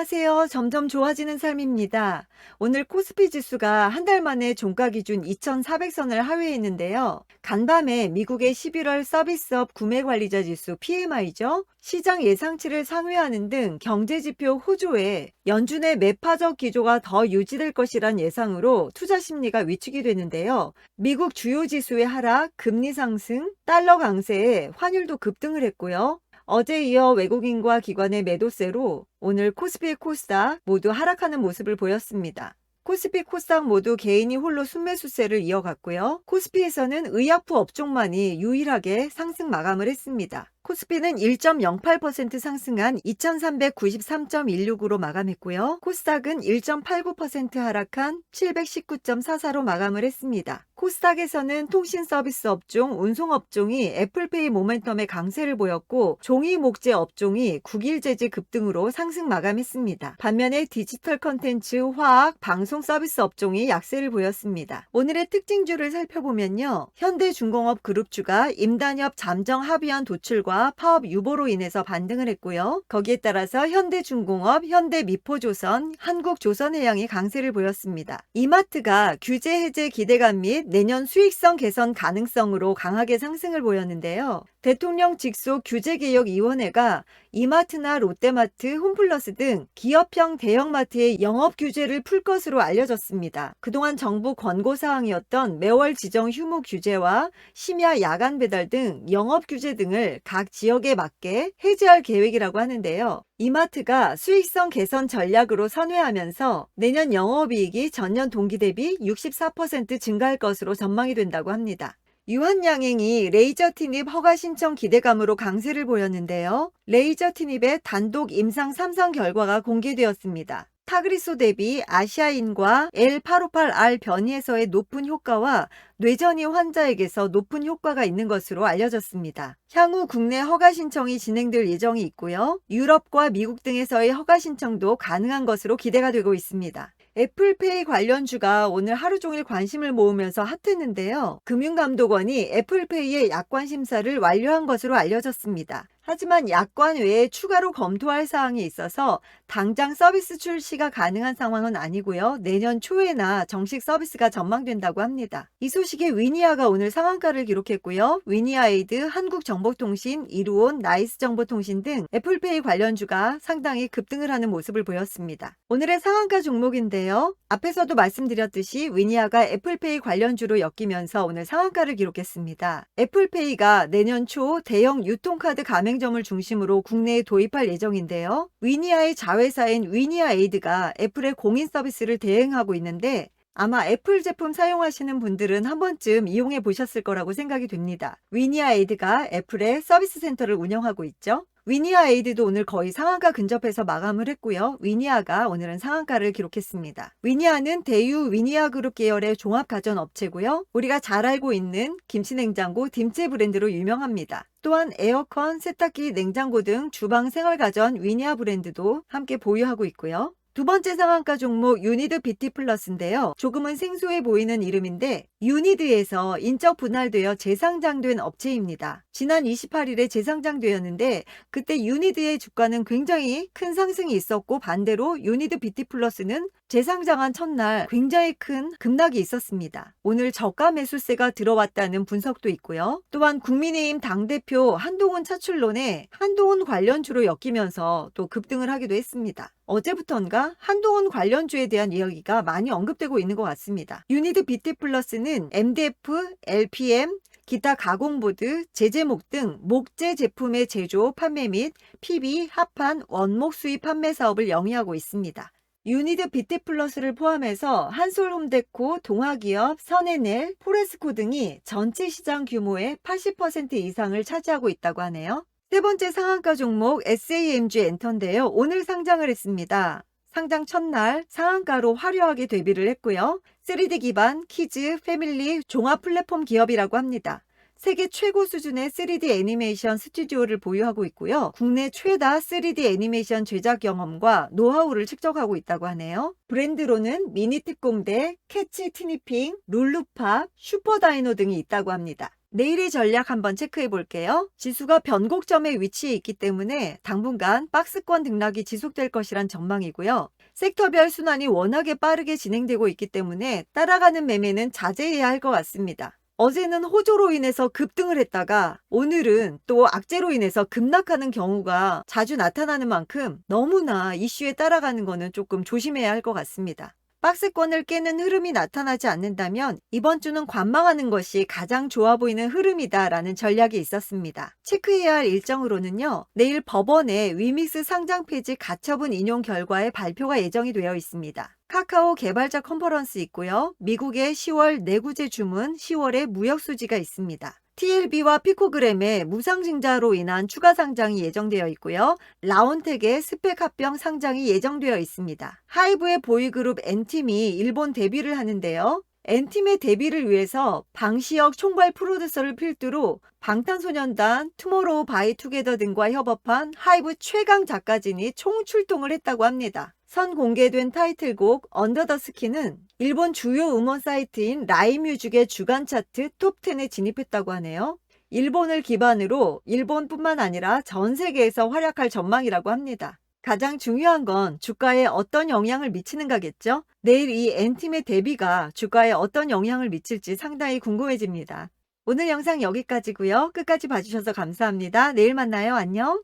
안녕하세요. 점점 좋아지는 삶입니다. 오늘 코스피 지수가 한 달 만에 종가 기준 2,400선을 하회했는데요. 간밤에 미국의 11월 서비스업 구매관리자 지수 PMI죠. 시장 예상치를 상회하는 등 경제지표 호조에 연준의 매파적 기조가 더 유지될 것이란 예상으로 투자 심리가 위축이 되는데요. 미국 주요 지수의 하락, 금리 상승, 달러 강세에 환율도 급등을 했고요. 어제 이어 외국인과 기관의 매도세로 오늘 코스피, 코스닥 모두 하락하는 모습을 보였습니다. 코스피, 코스닥 모두 개인이 홀로 순매수세를 이어갔고요. 코스피에서는 의약품 업종만이 유일하게 상승 마감을 했습니다. 코스피는 1.08% 상승한 2393.16으로 마감했고요. 코스닥은 1.89% 하락한 719.44로 마감을 했습니다. 코스닥에서는 통신 서비스 업종, 운송 업종이 애플페이 모멘텀의 강세를 보였고 종이 목재 업종이 국일재지 급등으로 상승 마감했습니다. 반면에 디지털 컨텐츠, 화학, 방송 서비스 업종이 약세를 보였습니다. 오늘의 특징주를 살펴보면요. 현대중공업 그룹주가 임단협 잠정 합의안 도출과 파업 유보로 인해서 반등을 했고요. 거기에 따라서 현대중공업, 현대미포조선, 한국조선해양이 강세를 보였습니다. 이마트가 규제 해제 기대감 및 내년 수익성 개선 가능성으로 강하게 상승을 보였는데요. 대통령 직속 규제개혁위원회가 이마트나 롯데마트, 홈플러스 등 기업형 대형마트의 영업 규제를 풀 것으로 알려졌습니다. 그동안 정부 권고사항이었던 매월 지정 휴무 규제와 심야 야간 배달 등 영업 규제 등을 각 지역에 맞게 해제할 계획이라고 하는데요. 이마트가 수익성 개선 전략으로 선회하면서 내년 영업이익이 전년 동기 대비 64% 증가할 것으로 전망이 된다고 합니다. 유한양행이 레이저 티닙 허가 신청 기대감으로 강세를 보였는데요. 레이저 티닙의 단독 임상 3상 결과가 공개되었습니다. 타그리소 대비 아시아인과 L858R 변이에서의 높은 효과와 뇌전이 환자에게서 높은 효과가 있는 것으로 알려졌습니다. 향후 국내 허가 신청이 진행될 예정이 있고요. 유럽과 미국 등에서의 허가 신청도 가능한 것으로 기대가 되고 있습니다. 애플페이 관련주가 오늘 하루 종일 관심을 모으면서 핫했는데요. 금융감독원이 애플페이의 약관 심사를 완료한 것으로 알려졌습니다. 하지만 약관 외에 추가로 검토할 사항이 있어서 당장 서비스 출시가 가능한 상황은 아니고요. 내년 초에나 정식 서비스가 전망된다고 합니다. 이 소식에 위니아가 오늘 상한가를 기록했고요. 위니아에이드, 한국정보통신, 이루온, 나이스정보통신 등 애플페이 관련주가 상당히 급등을 하는 모습을 보였습니다. 오늘의 상한가 종목인데요. 앞에서도 말씀드렸듯이 위니아가 애플페이 관련주로 엮이면서 오늘 상한가를 기록했습니다. 애플페이가 내년 초 대형 유통카드 가맹점을 중심으로 국내에 도입할 예정인데요. 위니아의 자회사인 위니아에이드가 애플의 공인 서비스를 대행하고 있는데 아마 애플 제품 사용하시는 분들은 한 번쯤 이용해 보셨을 거라고 생각이 됩니다. 위니아에이드가 애플의 서비스 센터를 운영하고 있죠. 위니아에이드도 오늘 거의 상한가 근접해서 마감을 했고요. 위니아가 오늘은 상한가를 기록했습니다. 위니아는 대유 위니아그룹 계열의 종합가전업체고요. 우리가 잘 알고 있는 김치냉장고 딤째 브랜드로 유명합니다. 또한 에어컨, 세탁기, 냉장고 등 주방 생활가전 위니아 브랜드도 함께 보유하고 있고요. 두 번째 상한가 종목 유니드 뷰티플러스인데요. 조금은 생소해 보이는 이름인데 유니드에서 인적 분할되어 재상장된 업체입니다. 지난 28일에 재상장되었는데 그때 유니드의 주가는 굉장히 큰 상승이 있었고 반대로 유니드 뷰티플러스는 재상장한 첫날 굉장히 큰 급락이 있었습니다. 오늘 저가 매수세가 들어왔다는 분석도 있고요. 또한 국민의힘 당대표 한동훈 차출론에 한동훈 관련주로 엮이면서 또 급등을 하기도 했습니다. 어제부터인가 한동훈 관련주에 대한 이야기가 많이 언급되고 있는 것 같습니다. 유니드 뷰티플러스는 MDF, LPM, 기타 가공보드, 제재목 등 목재 제품의 제조, 판매 및 PB, 합판, 원목 수입 판매 사업을 영위하고 있습니다. 유니드 뷰티플러스를 포함해서 한솔홈데코, 동화기업, 선에넬, 포레스코 등이 전체 시장 규모의 80% 이상을 차지하고 있다고 하네요. 세 번째 상한가 종목 SAMG 엔터인데요. 오늘 상장을 했습니다. 상장 첫날 상한가로 화려하게 데뷔를 했고요. 3D 기반 키즈, 패밀리, 종합 플랫폼 기업이라고 합니다. 세계 최고 수준의 3D 애니메이션 스튜디오를 보유하고 있고요. 국내 최다 3D 애니메이션 제작 경험과 노하우를 축적하고 있다고 하네요. 브랜드로는 미니 특공대, 캐치 티니핑, 룰루팝, 슈퍼다이노 등이 있다고 합니다. 내일의 전략 한번 체크해 볼게요. 지수가 변곡점에 위치해 있기 때문에 당분간 박스권 등락이 지속될 것이란 전망이고요. 섹터별 순환이 워낙에 빠르게 진행되고 있기 때문에 따라가는 매매는 자제해야 할 것 같습니다. 어제는 호조로 인해서 급등을 했다가 오늘은 또 악재로 인해서 급락하는 경우가 자주 나타나는 만큼 너무나 이슈에 따라가는 거는 조금 조심해야 할 것 같습니다. 박스권을 깨는 흐름이 나타나지 않는다면 이번 주는 관망하는 것이 가장 좋아 보이는 흐름이다라는 전략이 있었습니다. 체크해야 할 일정으로는요. 내일 법원의 위믹스 상장 폐지 가처분 인용 결과의 발표가 예정이 되어 있습니다. 카카오 개발자 컨퍼런스 있고요. 미국의 10월 내구재 주문, 10월에 무역 수지가 있습니다. TLB와 피코그램의 무상증자로 인한 추가 상장이 예정되어 있고요. 라온텍의 스펙 합병 상장이 예정되어 있습니다. 하이브의 보이그룹 N팀이 일본 데뷔를 하는데요. N팀의 데뷔를 위해서 방시혁 총괄 프로듀서를 필두로 방탄소년단, 투모로우 바이 투게더 등과 협업한 하이브 최강 작가진이 총출동을 했다고 합니다. 선 공개된 타이틀곡 언더 더 스킨은 일본 주요 음원 사이트인 라이뮤직의 주간 차트 톱10에 진입했다고 하네요. 일본을 기반으로 일본뿐만 아니라 전 세계에서 활약할 전망이라고 합니다. 가장 중요한 건 주가에 어떤 영향을 미치는가겠죠? 내일 이 N팀의 데뷔가 주가에 어떤 영향을 미칠지 상당히 궁금해집니다. 오늘 영상 여기까지고요. 끝까지 봐주셔서 감사합니다. 내일 만나요. 안녕.